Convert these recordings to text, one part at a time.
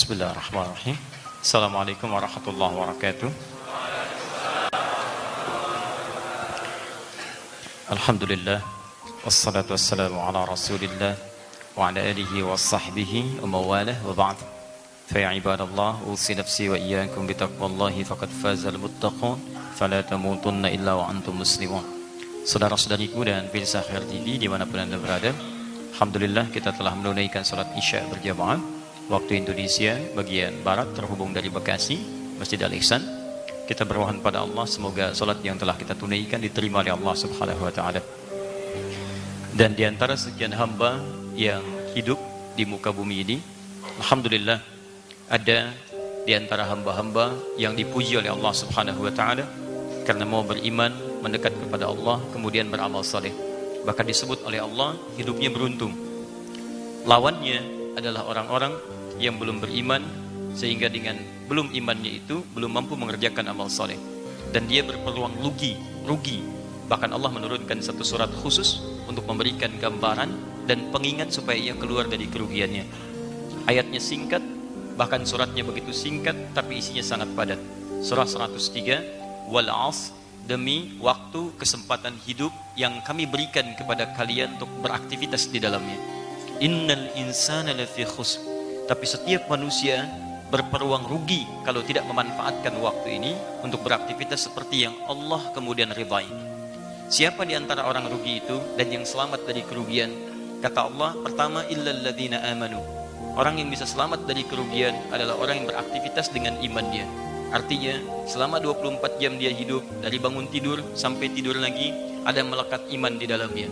Bismillahirrahmanirrahim. Assalamualaikum warahmatullahi wabarakatuh. Alhamdulillah, wassalatu wassalamu ala rasulillah wa ala alihi wa sahbihi wa mawalah wa ba'd. Fa ya ibadallah, usi nafsi wa iyyakum bitaqwallahi faqad fazal muttaqun fala tamutunna illa wa antum muslimun. Saudara-saudariku dan pemirsa Khair TV dimanapun Anda berada, alhamdulillah kita telah menunaikan salat Isya berjamaah waktu Indonesia bagian barat terhubung dari Bekasi, Masjid Al-Ihsan. Kita bermohon pada Allah semoga salat yang telah kita tunaikan diterima oleh Allah Subhanahu wa taala. Dan di antara sekian hamba yang hidup di muka bumi ini, alhamdulillah ada di antara hamba-hamba yang dipuji oleh Allah Subhanahu wa taala karena mau beriman, mendekat kepada Allah, kemudian beramal saleh. Bahkan disebut oleh Allah hidupnya beruntung. Lawannya adalah orang-orang yang belum beriman, sehingga dengan belum imannya itu belum mampu mengerjakan amal saleh, dan dia berpeluang rugi. Bahkan Allah menurunkan satu surat khusus untuk memberikan gambaran dan pengingat supaya ia keluar dari kerugiannya. Ayatnya singkat, bahkan suratnya begitu singkat tapi isinya sangat padat. Surah 103, wal 'asr, demi waktu kesempatan hidup yang kami berikan kepada kalian untuk beraktivitas di dalamnya. Innal insana lafi khusr. Tapi setiap manusia berpeluang rugi kalau tidak memanfaatkan waktu ini untuk beraktivitas seperti yang Allah kemudian ridai. Siapa di antara orang rugi itu dan yang selamat dari kerugian? Kata Allah, pertama illal ladzina amanu. Orang yang bisa selamat dari kerugian adalah orang yang beraktivitas dengan iman dia. Artinya selama 24 jam dia hidup, dari bangun tidur sampai tidur lagi, ada melekat iman di dalamnya.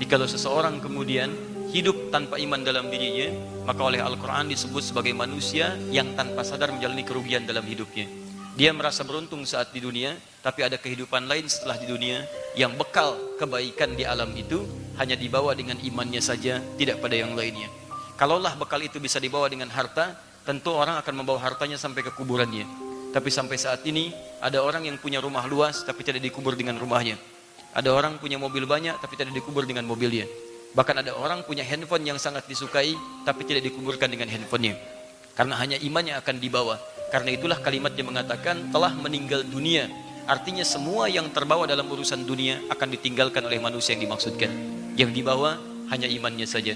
Jikalau seseorang kemudian hidup tanpa iman dalam dirinya, maka oleh Al-Quran disebut sebagai manusia yang tanpa sadar menjalani kerugian dalam hidupnya. Dia merasa beruntung saat di dunia, tapi ada kehidupan lain setelah di dunia yang bekal kebaikan di alam itu hanya dibawa dengan imannya saja, tidak pada yang lainnya. Kalaulah bekal itu bisa dibawa dengan harta, tentu orang akan membawa hartanya sampai ke kuburannya. Tapi sampai saat ini ada orang yang punya rumah luas tapi tidak dikubur dengan rumahnya. Ada orang punya mobil banyak tapi tidak dikubur dengan mobilnya. Bahkan ada orang punya handphone yang sangat disukai tapi tidak dikuburkan dengan handphonenya, karena hanya imannya akan dibawa. Karena itulah kalimat yang mengatakan telah meninggal dunia. Artinya semua yang terbawa dalam urusan dunia akan ditinggalkan oleh manusia yang dimaksudkan. Yang dibawa hanya imannya saja.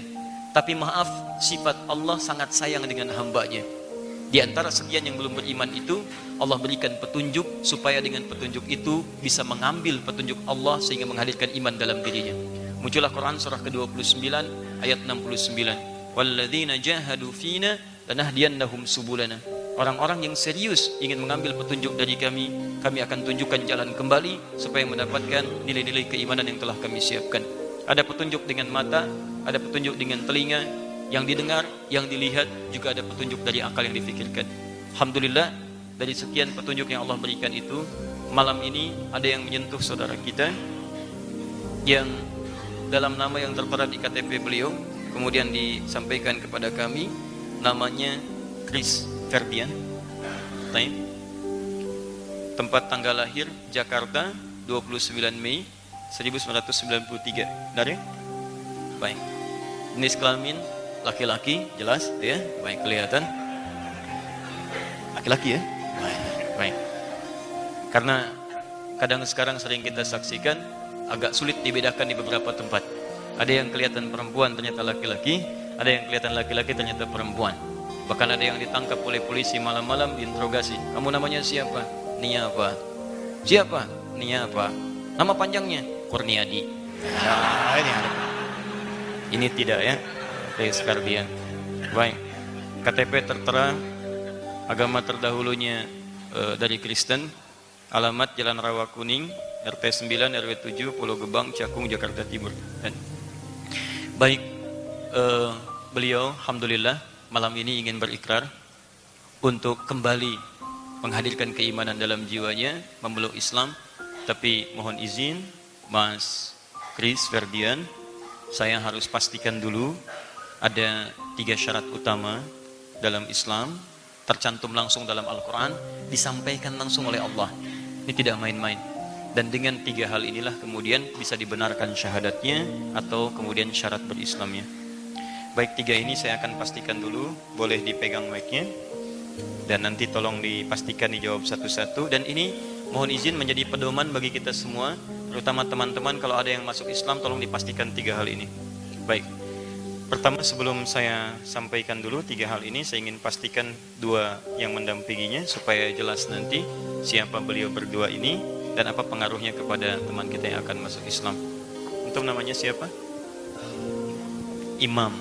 Tapi maaf, sifat Allah sangat sayang dengan hambanya. Di antara sekian yang belum beriman itu, Allah berikan petunjuk supaya dengan petunjuk itu bisa mengambil petunjuk Allah sehingga menghadirkan iman dalam dirinya. Muncullah Quran surah ke-29 ayat 69. Walladzina jahadu fina lanahdiyannahum subulana. Orang-orang yang serius ingin mengambil petunjuk dari kami akan tunjukkan jalan kembali supaya mendapatkan nilai-nilai keimanan yang telah kami siapkan. Ada petunjuk dengan mata, ada petunjuk dengan telinga, yang didengar, yang dilihat, juga ada petunjuk dari akal yang difikirkan. Alhamdulillah, dari sekian petunjuk yang Allah berikan itu, malam ini ada yang menyentuh saudara kita yang dalam nama yang tertera di KTP beliau kemudian disampaikan kepada kami, namanya Chris Ferdian, tempat tanggal lahir Jakarta 29 Mei 1993. Benar ya? Baik. Jenis kelamin laki-laki, jelas ya? Baik, kelihatan laki-laki ya? Baik. Karena kadang sekarang sering kita saksikan agak sulit dibedakan di beberapa tempat. Ada yang kelihatan perempuan ternyata laki-laki, ada yang kelihatan laki-laki ternyata perempuan. Bahkan ada yang ditangkap oleh polisi malam-malam diinterogasi. Kamu namanya siapa? Nia apa? Siapa? Nia apa? Nama panjangnya? Kurniadi. Nah, ini tidak ya? Ferdian. Baik. KTP tertera agama terdahulunya dari Kristen. Alamat Jalan Rawa Kuning, RT 9 RW 7 Pulau Gebang, Cakung, Jakarta Timur. Baik, beliau alhamdulillah malam ini ingin berikrar untuk kembali menghadirkan keimanan dalam jiwanya, memeluk Islam. Tapi mohon izin Mas Chris Ferdian, saya harus pastikan dulu ada 3 syarat utama dalam Islam, tercantum langsung dalam Al-Quran, disampaikan langsung oleh Allah. Ini tidak main-main. Dan dengan 3 hal inilah kemudian bisa dibenarkan syahadatnya atau kemudian syarat berislamnya. Baik, 3 ini saya akan pastikan dulu. Boleh dipegang mic-nya. dan nanti tolong dipastikan dijawab satu-satu. Dan ini mohon izin menjadi pedoman bagi kita semua, terutama teman-teman kalau ada yang masuk Islam, tolong dipastikan 3 hal ini. Baik, pertama sebelum saya sampaikan dulu 3 hal ini, saya ingin pastikan 2 yang mendampinginya supaya jelas nanti siapa beliau berdua ini dan apa pengaruhnya kepada teman kita yang akan masuk Islam. Untuk namanya siapa? Imam.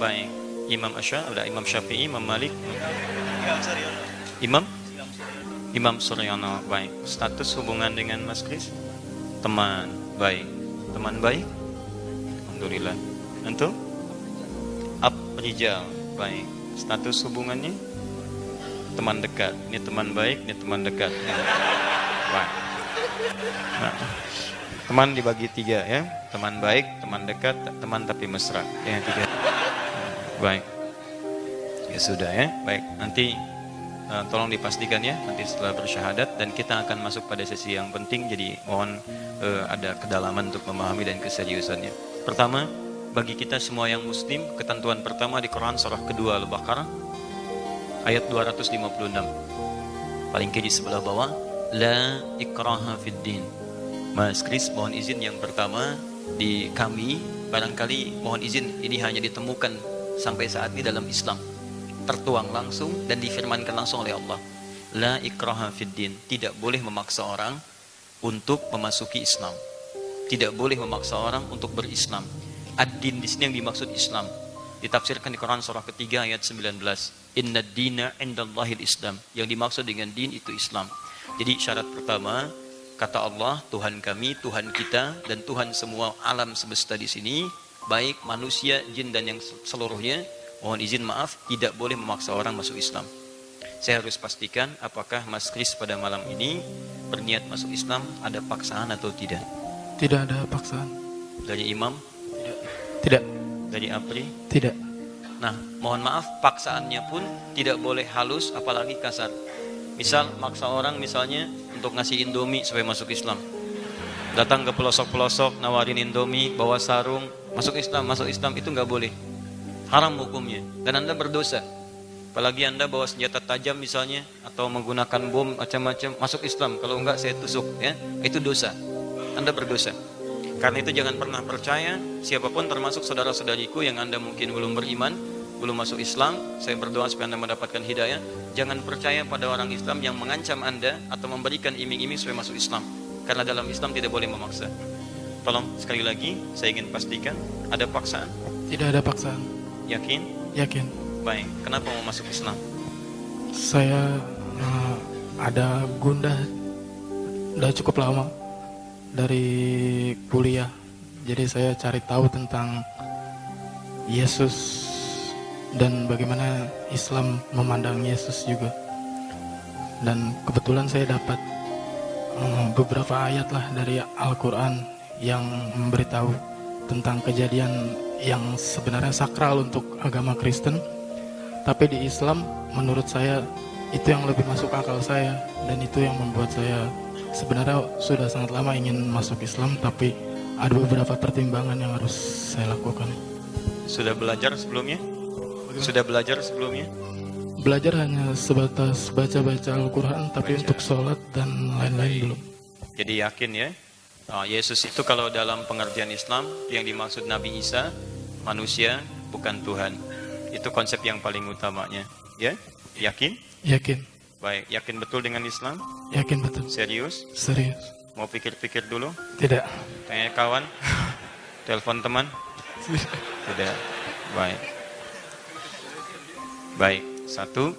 Baik, Imam ada Imam Syafi'i, Imam Malik, Imam Suryono. Baik, status hubungan dengan Mas Kris? Teman baik. Teman baik? Alhamdulillah. Untuk? Rijal. Baik, status hubungannya? Teman dekat. Ini teman baik, ini teman dekat. Baik. Nah, teman dibagi 3 ya. Teman baik, teman dekat, teman tapi mesra. Ya, 3. Baik. Ya sudah ya. Baik, nanti tolong dipastikan ya nanti setelah bersyahadat, dan kita akan masuk pada sesi yang penting, jadi mohon ada kedalaman untuk memahami dan keseriusannya. Pertama, bagi kita semua yang muslim, ketentuan pertama di Quran surah kedua Al-Baqarah ayat 256. Paling kiri sebelah bawah, la ikraha fid din. Mas Kris, mohon izin yang pertama di kami, barangkali mohon izin ini hanya ditemukan sampai saat ini dalam Islam, tertuang langsung dan difirmankan langsung oleh Allah. La ikraha fid din, tidak boleh memaksa orang untuk memasuki Islam. Tidak boleh memaksa orang untuk berislam. Ad-din di sini yang dimaksud Islam. Ditafsirkan di Quran surah ketiga ayat 19. Inna dina indallahil Islam. Yang dimaksud dengan din itu Islam. Jadi syarat pertama, kata Allah, Tuhan kami, Tuhan kita, dan Tuhan semua alam semesta di sini, baik manusia, jin dan yang seluruhnya, mohon izin maaf, tidak boleh memaksa orang masuk Islam. Saya harus pastikan apakah Mas Kris pada malam ini berniat masuk Islam, ada paksaan atau tidak? Tidak ada paksaan. Dari imam? Tidak. Dari Apri? Tidak. Nah, mohon maaf, paksaannya pun tidak boleh halus apalagi kasar. Misal maksa orang misalnya untuk ngasih Indomie supaya masuk Islam. Datang ke pelosok-pelosok nawarin Indomie, bawa sarung, masuk Islam itu nggak boleh. Haram hukumnya dan Anda berdosa. Apalagi Anda bawa senjata tajam misalnya atau menggunakan bom macam-macam, masuk Islam, kalau enggak saya tusuk ya. Itu dosa. Anda berdosa. Karena itu jangan pernah percaya siapapun, termasuk saudara-saudariku yang Anda mungkin belum beriman, belum masuk Islam, saya berdoa supaya Anda mendapatkan hidayah. Jangan percaya pada orang Islam yang mengancam Anda atau memberikan iming-iming supaya masuk Islam. Karena dalam Islam tidak boleh memaksa. Tolong sekali lagi saya ingin pastikan, ada paksaan? Tidak ada paksaan. Yakin? Yakin. Baik, kenapa mau masuk Islam? Saya ada gundah udah cukup lama dari kuliah. Jadi saya cari tahu tentang Yesus dan bagaimana Islam memandang Yesus juga. Dan kebetulan saya dapat beberapa ayat lah dari Al-Quran yang memberitahu tentang kejadian yang sebenarnya sakral untuk agama Kristen. Tapi di Islam menurut saya itu yang lebih masuk akal saya, dan itu yang membuat saya sebenarnya sudah sangat lama ingin masuk Islam, tapi ada beberapa pertimbangan yang harus saya lakukan. Sudah belajar sebelumnya? Sudah belajar sebelumnya? Belajar hanya sebatas baca-baca Al-Quran, tapi untuk sholat dan lain-lain belum. Jadi yakin ya, Yesus itu kalau dalam pengertian Islam yang dimaksud Nabi Isa, manusia bukan Tuhan. Itu konsep yang paling utamanya. Ya, yakin? Yakin. Baik, yakin betul dengan Islam? Yakin betul. Serius? Serius. Mau pikir-pikir dulu? Tidak. Tanya kawan? Telepon teman? Tidak. Baik. Baik, satu.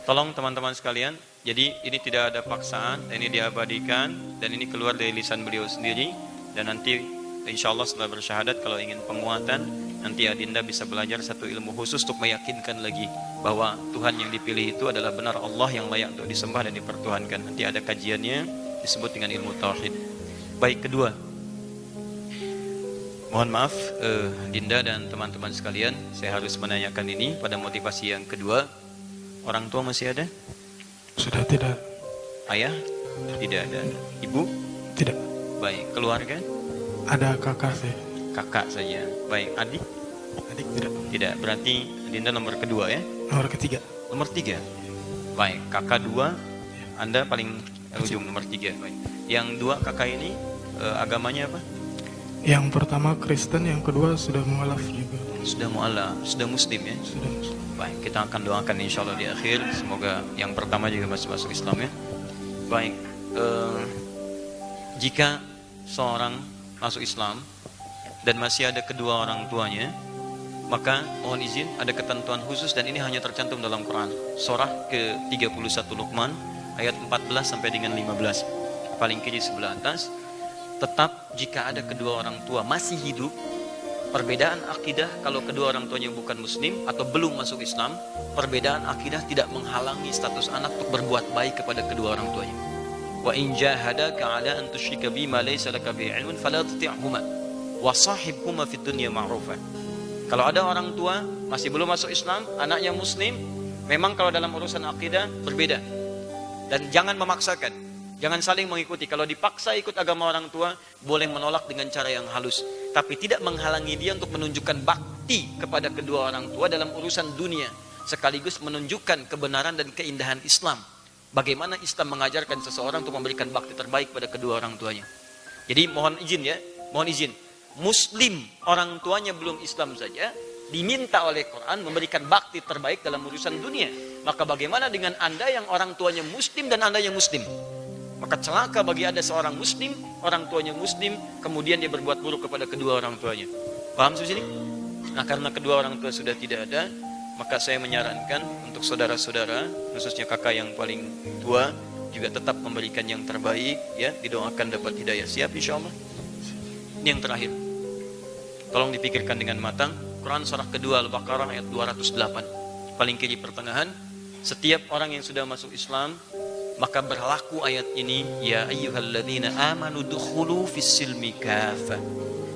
Tolong teman-teman sekalian, jadi ini tidak ada paksaan, dan ini diabadikan, dan ini keluar dari lisan beliau sendiri. Dan nanti insya Allah setelah bersyahadat, kalau ingin penguatan, nanti Adinda bisa belajar satu ilmu khusus untuk meyakinkan lagi bahwa Tuhan yang dipilih itu adalah benar Allah yang layak untuk disembah dan dipertuhankan. Nanti ada kajiannya disebut dengan ilmu tauhid. Baik, kedua, mohon maaf Dinda dan teman-teman sekalian, saya harus menanyakan ini pada motivasi yang kedua. Orang tua masih ada? Sudah tidak. Ayah? Tidak ada. Ibu? Tidak. Baik, keluarga? Ada kakak saya. Kakak saja. Baik, adik? Adik tidak. Tidak, berarti Dinda nomor kedua ya? Nomor ketiga. Nomor 3. Baik, kakak 2, Anda paling ujung nomor 3. Baik. Yang 2 kakak ini agamanya apa? Yang pertama Kristen, yang kedua sudah mualaf juga. Sudah mualaf, sudah muslim ya? Sudah Muslim. Baik, kita akan doakan insya Allah di akhir, semoga yang pertama juga masuk Islam ya. Baik, jika seorang masuk Islam dan masih ada kedua orang tuanya, maka mohon izin ada ketentuan khusus dan ini hanya tercantum dalam Quran. Surah ke-31 Luqman ayat 14 sampai dengan 15. Paling kiri sebelah atas. Tetap jika ada kedua orang tua masih hidup, perbedaan akidah kalau kedua orang tuanya bukan muslim atau belum masuk Islam, perbedaan akidah tidak menghalangi status anak untuk berbuat baik kepada kedua orang tuanya. Wa in jahadaka 'ala an tusyrika bima laysa laka bihi 'ilmun fala tuti'huma wa sahibhuma fid dunya ma'rufa. Kalau ada orang tua masih belum masuk Islam, anaknya muslim, memang kalau dalam urusan akidah berbeda. Dan jangan memaksakan. Jangan saling mengikuti. Kalau dipaksa ikut agama orang tua, boleh menolak dengan cara yang halus. Tapi tidak menghalangi dia untuk menunjukkan bakti kepada kedua orang tua dalam urusan dunia. Sekaligus menunjukkan kebenaran dan keindahan Islam. Bagaimana Islam mengajarkan seseorang untuk memberikan bakti terbaik pada kedua orang tuanya. Jadi mohon izin ya, mohon izin. Muslim orang tuanya belum Islam saja, diminta oleh Quran memberikan bakti terbaik dalam urusan dunia. Maka bagaimana dengan Anda yang orang tuanya Muslim dan Anda yang Muslim? Maka celaka bagi ada seorang muslim, orang tuanya muslim, kemudian dia berbuat buruk kepada kedua orang tuanya. Paham sampai sini? Nah, karena kedua orang tua sudah tidak ada, maka saya menyarankan untuk saudara-saudara, khususnya kakak yang paling tua, juga tetap memberikan yang terbaik, ya, didoakan dapat hidayah. Siap insya Allah? Ini yang terakhir. Tolong dipikirkan dengan matang. Quran surah kedua Al-Baqarah ayat 208. Paling kiri pertengahan. Setiap orang yang sudah masuk Islam, maka berlaku ayat ini, ya ayyuhalladzina amanu dukhulu fis-silmi kafah.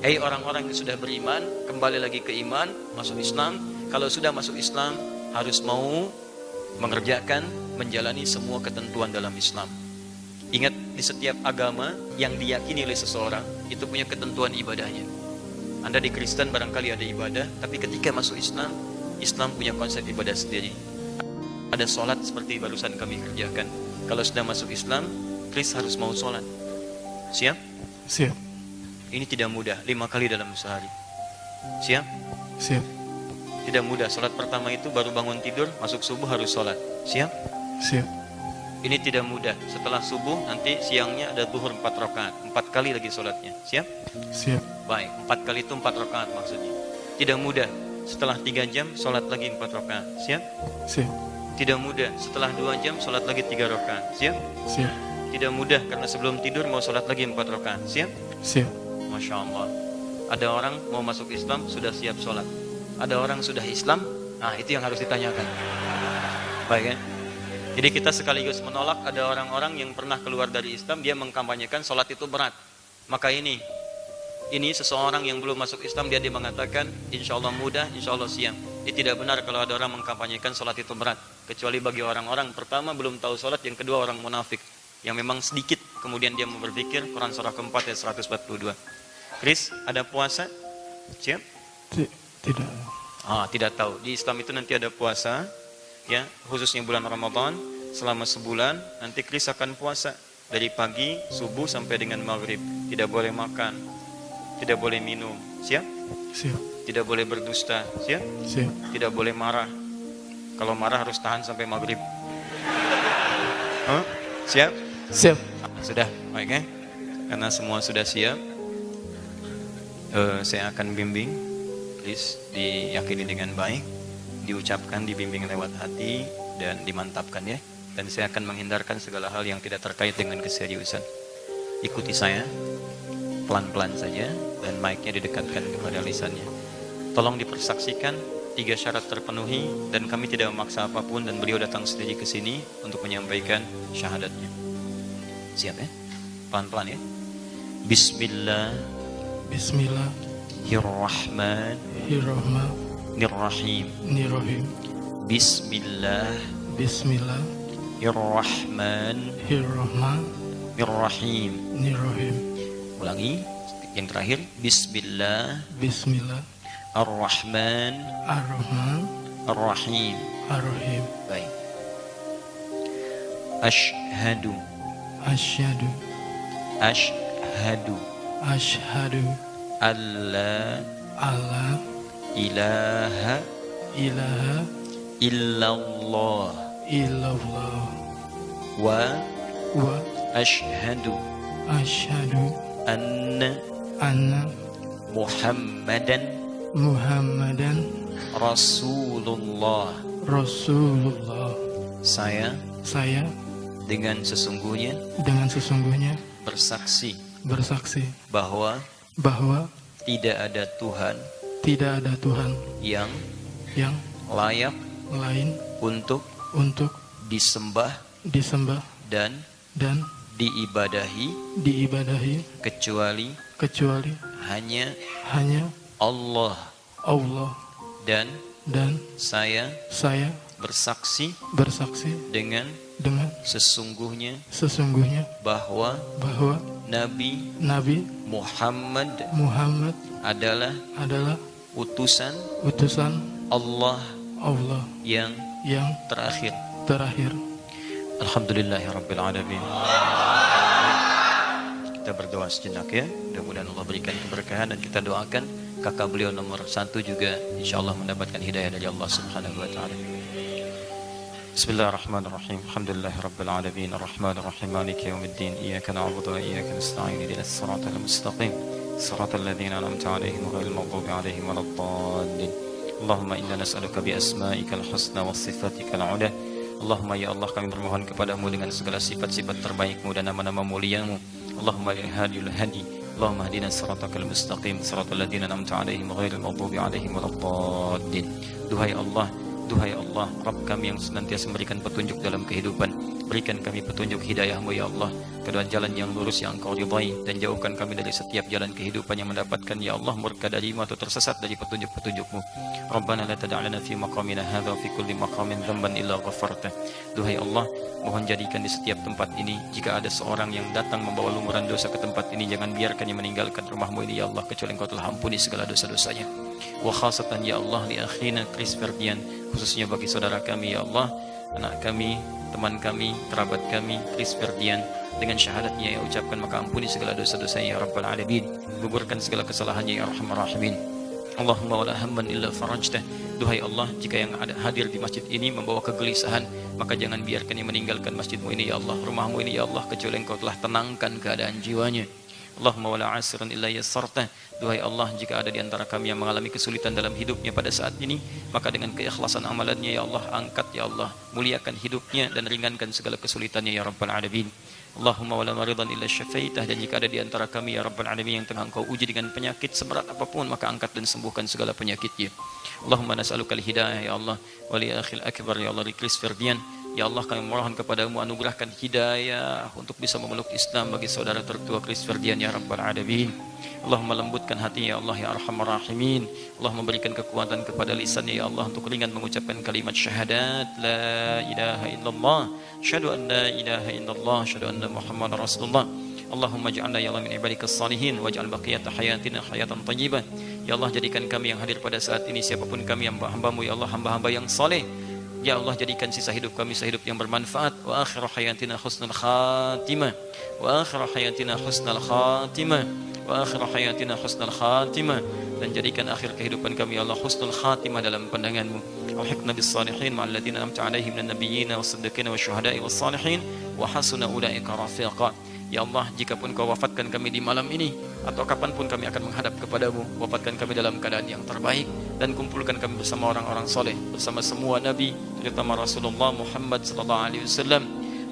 Hei orang-orang yang sudah beriman, kembali lagi ke iman, masuk Islam. Kalau sudah masuk Islam, harus mau mengerjakan, menjalani semua ketentuan dalam Islam. Ingat, di setiap agama yang diyakini oleh seseorang, itu punya ketentuan ibadahnya. Anda di Kristen barangkali ada ibadah, tapi ketika masuk Islam, Islam punya konsep ibadah sendiri. Ada sholat seperti barusan kami kerjakan. Kalau sudah masuk Islam, Chris harus mau sholat. Siap? Siap. Ini tidak mudah, 5 kali dalam sehari. Siap? Siap. Tidak mudah, sholat pertama itu baru bangun tidur, masuk subuh harus sholat. Siap? Siap. Ini tidak mudah, setelah subuh nanti siangnya ada zuhur 4 rakaat, 4 kali lagi sholatnya. Siap? Siap. Baik, 4 kali itu 4 rakaat maksudnya. Tidak mudah, setelah 3 jam sholat lagi 4 rakaat. Siap? Siap. Tidak mudah, setelah 2 jam sholat lagi 3 rakaat. Siap? Siap. Tidak mudah, karena sebelum tidur mau sholat lagi 4 rakaat. Siap? Siap. Masya Allah. Ada orang mau masuk Islam sudah siap sholat. Ada orang sudah Islam, nah itu yang harus ditanyakan. Baik ya? Jadi kita sekaligus menolak ada orang-orang yang pernah keluar dari Islam, dia mengkampanyekan sholat itu berat. Maka ini seseorang yang belum masuk Islam, dia mengatakan insya Allah mudah, insya Allah siang. Ini tidak benar kalau ada orang mengkampanyekan sholat itu berat. Kecuali bagi orang-orang pertama belum tahu sholat, yang kedua orang munafik yang memang sedikit kemudian dia mau berpikir. Quran surah keempat ayat 142. Chris, ada puasa? Siap? Tidak. Tidak tahu. Di Islam itu nanti ada puasa, ya, khususnya bulan Ramadan selama sebulan. Nanti Chris akan puasa dari pagi subuh sampai dengan maghrib. Tidak boleh makan, tidak boleh minum. Siap? Siap. Tidak boleh berdusta. Siap? Siap. Tidak boleh marah. Kalau marah harus tahan sampai maghrib. Siap? Siap. Sudah, baik ya. Karena semua sudah siap, saya akan bimbing. Please diyakini dengan baik, diucapkan, dibimbing lewat hati, dan dimantapkan ya. Dan saya akan menghindarkan segala hal yang tidak terkait dengan keseriusan. Ikuti saya, pelan-pelan saja, dan mic-nya didekatkan kepada lisannya. Tolong dipersaksikan 3 syarat terpenuhi, dan kami tidak memaksa apapun, dan beliau datang sendiri ke sini untuk menyampaikan syahadatnya. Siap ya? Pelan-pelan ya. Bismillah. Bismillahirrahmanirrahim. Bismillah. Bismillahirrahmanirrahim. Ulangi yang terakhir. Bismillah. Ar-Rahman. Ar-Rahim. Ar-Rahim. Baik. Asyhadu. Asyhadu. Asyhadu. Asyhadu. Alla. Alla. Ilaha. Ilaha. Illallah. Illallah. Wa. Wa. Asyhadu. Asyhadu. Anna. Anna. Muhammadan. Muhammadan. Rasulullah. Rasulullah. Saya dengan sesungguhnya bersaksi bahwa tidak ada Tuhan yang layak untuk disembah dan diibadahi kecuali hanya Allah. Dan saya bersaksi dengan sesungguhnya bahwa Nabi Muhammad adalah utusan Allah yang terakhir. Alhamdulillahirabbil alamin. Kita berdoa sejenak ya. Mudah-mudahan Allah berikan keberkahan, dan kita doakan kakak beliau nomor 1 juga insyaallah mendapatkan hidayah dari Allah Subhanahu wa taala. Bismillahirrahmanirrahim. Alhamdulillahirabbil alamin, arrahmanir rahim, maliki yaumiddin. Iyyaka na'budu wa iyyaka nasta'in. Ihdinas siratal mustaqim. Siratal ladzina an'amta 'alaihim ghairil maghdubi 'alaihim waladdallin. Allahumma inna nas'aluka bi asma'ikal husna wa sifatikal 'ula. Allahumma ya Allah, kami bermohon kepadamu dengan segala sifat-sifat terbaikmu dan nama-nama muliamu. Allahumma ya hadiyul hadi. Allahumma hadina siratakal mustaqim, siratal ladzina an'amta 'alaihim ghairil maghdubi 'alaihim waladdallin. Duhai Allah, Rabb kami yang senantiasa memberikan petunjuk dalam kehidupan, berikan kami petunjuk hidayah-Mu ya Allah, ke dalam jalan yang lurus yang Engkau ridhai, dan jauhkan kami dari setiap jalan kehidupan yang mendapatkan ya Allah murka darimu atau tersesat dari petunjuk-petunjuk-Mu. Rabbana la tada' lana fi maqamina hadza wa fi kulli maqamin dhanban illa ghafarta. Duhai Allah, mohon jadikan di setiap tempat ini, jika ada seorang yang datang membawa lumuran dosa ke tempat ini, jangan biarkannya meninggalkan rumah-Mu ini ya Allah, kecuali Engkau telah ampuni segala dosa-dosanya. Wa khasatan ya Allah li akhina Chris Ferdian, khususnya bagi saudara kami ya Allah, anak kami, teman kami, kerabat kami Chris Ferdian, dengan syahadatnya yang ucapkan maka ampuni segala dosa-dosanya ya Rabbal Alamin, gugurkan segala kesalahannya ya Arhamar Rahimin. Allahumma wala hamman illa farajtah. Duhai Allah, jika yang ada hadir di masjid ini membawa kegelisahan, maka jangan biarkan yang meninggalkan masjidmu ini ya Allah, rumahmu ini ya Allah, kecuali Engkau telah tenangkan keadaan jiwanya. Allahumma wala asran illa yassartah. Duhai Allah, jika ada di antara kami yang mengalami kesulitan dalam hidupnya pada saat ini, maka dengan keikhlasan amalannya ya Allah, angkat ya Allah, muliakan hidupnya dan ringankan segala kesulitannya ya Rabbal Alamin. Allahumma wala maridan illa syafaitah. Dan jika ada di antara kami ya Rabbal Alamin yang tengah Engkau uji dengan penyakit seberat apapun, maka angkat dan sembuhkan segala penyakitnya. Allahumma nas'alukal hidayah ya Allah, wali akhil akbar ya Allah, Chris Ferdian. Ya Allah, kami mohon kepadamu anugerahkan hidayah untuk bisa memeluk Islam bagi saudara tertua Chris Ferdian ya Rabbal Alamin. Allahumma lembutkan hatinya ya Allah ya Arhamar Rahimin. Allah memberikan kekuatan kepada lisannya ya Allah untuk ringan mengucapkan kalimat syahadat la ilaha illallah, syahadu an la ilaha illallah, syahadu anna Muhammadar Rasulullah. Allahumma ja'alna ya Allah min ibadikas salihin waj'al baqiyata hayatina hayatan thayyibah. Ya Allah, jadikan kami yang hadir pada saat ini, siapapun kami, hamba-Hambamu ya Allah, hamba-hamba yang saleh. Ya Allah, jadikan sisa hidup kami sisa hidup yang bermanfaat. Wa akhiru hayatina husnul khatimah. Wa akhiru hayatina husnul khatimah. Wa akhiru hayatina husnul khatimah. Dan jadikan akhir kehidupan kami ya Allah husnul khatimah dalam pandangan-Mu. Alhiqna bis salihin ma'al ladzina an'amta 'alaihim minan nabiyyin was-siddiqin wasyuhada'i was-salihin wa hasuna ulaika rafiqa. Ya Allah, jikapun Kau wafatkan kami di malam ini atau kapanpun kami akan menghadap kepadamu, wafatkan kami dalam keadaan yang terbaik dan kumpulkan kami bersama orang-orang soleh, bersama semua Nabi, terutama Rasulullah Muhammad sallallahu alaihi wasallam,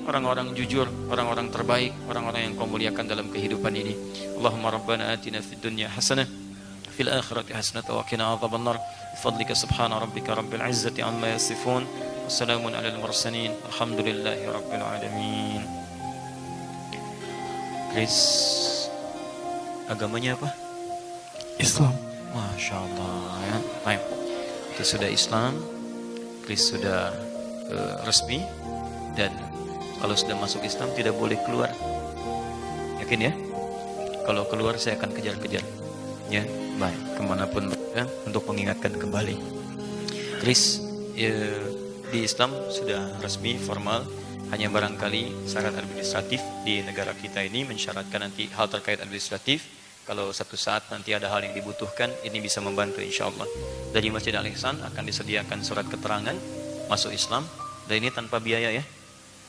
orang-orang jujur, orang-orang terbaik, orang-orang yang Kau muliakan dalam kehidupan ini. Allahumma rabbana atina fid dunya hasanah fil akhirati hasanah wa qina adzabannar. Bifadlika subhana rabbika rabbil izzati amma yasifun. Wassalamun alal mursalin. Alhamdulillahi rabbil alamin. Chris, agamanya apa? Islam. Masya Allah ya. Baik, itu sudah Islam. Chris sudah resmi, dan kalau sudah masuk Islam tidak boleh keluar. Yakin ya? Kalau keluar saya akan kejar-kejar. Ya, baik, kemanapun ya, untuk mengingatkan kembali. Chris di Islam sudah resmi formal, Hanya barangkali syarat administratif di negara kita ini mensyaratkan nanti hal terkait administratif. Kalau satu saat nanti ada hal yang dibutuhkan, ini bisa membantu insyaAllah. Dari Masjid Al-Ihsan akan disediakan surat keterangan masuk Islam, dan ini tanpa biaya ya.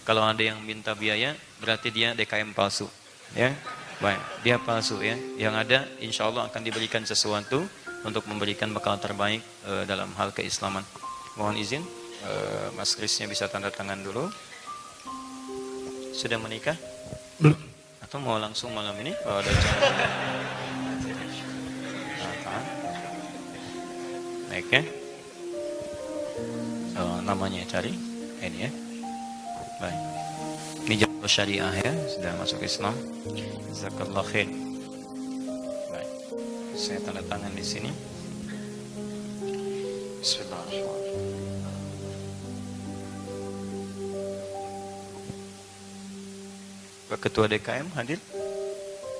Kalau ada yang minta biaya, berarti dia DKM palsu, ya. Baik, dia palsu ya. Yang ada, insya Allah akan diberikan sesuatu untuk memberikan bekal terbaik dalam hal keislaman. Mohon izin, Mas Krisnya bisa tanda tangan dulu. Sudah menikah? Belum. Atau mau langsung malam ini? Kalau ada cara. Baik ya. Namanya cari. Ini ya. Baik. Ini jalur syariah ya, sudah masuk Islam. Jazakallah khair. Baik. Saya tanda tangan di sini. Bismillahirrahmanirrahim. Pak Ketua DKM hadir?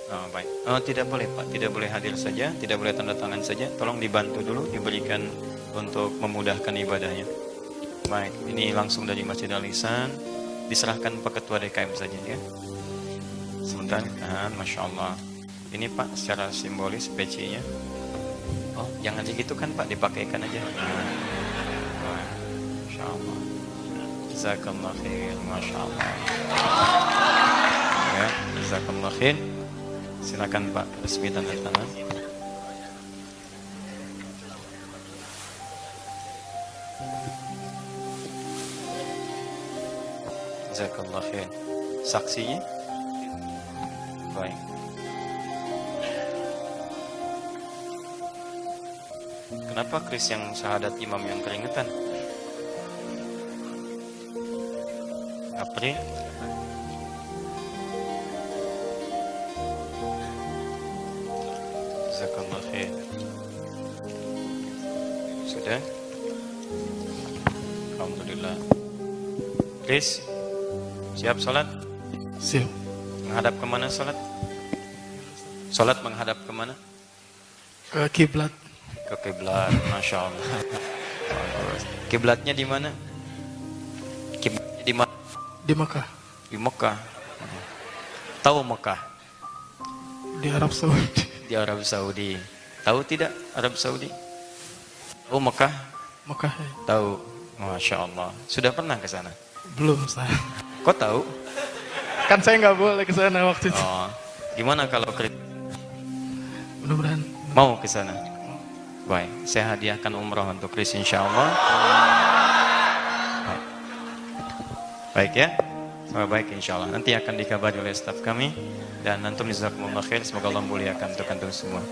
Oh, baik. Oh, tidak boleh Pak, tidak boleh hadir saja, tidak boleh tanda tangan saja. Tolong dibantu dulu, diberikan untuk memudahkan ibadahnya. Baik, ini langsung dari Masjid Al-Ihsan. Diserahkan Pak Ketua DKM saja ya. Sebentar, tahan, Masya Allah. Ini Pak, secara simbolis pecinya. Oh, jangan begitu kan Pak, dipakaikan aja. Masya Allah. Jazakallah khair, Masya Allah. Ya, jazakallah khair. Silakan Pak, resmi tanda tangan. Jazakallah khair. Saksinya? Baik. Kenapa Kris yang syahadat imam yang keringetan? April? Jazakallah khair. Sudah? Alhamdulillah. Kris, siap sholat? Siap. Menghadap kemana sholat? Sholat menghadap kemana? Ke kiblat. Ke kiblat, Masya Allah. Kiblatnya di mana? Kiblatnya di mana? Di Mekah. Di Mekah. Tahu Mekah? Di Arab Saudi. Di Arab Saudi. Tahu tidak Arab Saudi? Oh Mekah? Mekah ya. Tahu. Masya Allah. Sudah pernah ke sana? Belum saya. Kok tahu? Kan saya nggak boleh ke sana waktu itu. Oh, gimana kalau Mudah-mudahan. mau ke sana? Baik, saya hadiahkan umrah untuk Kris insya Allah. Baik ya, sama baik insya Allah. Nanti akan dikabari oleh staf kami dan antum jazakumullah khair. Semoga Allah muliakan untuk antum semua.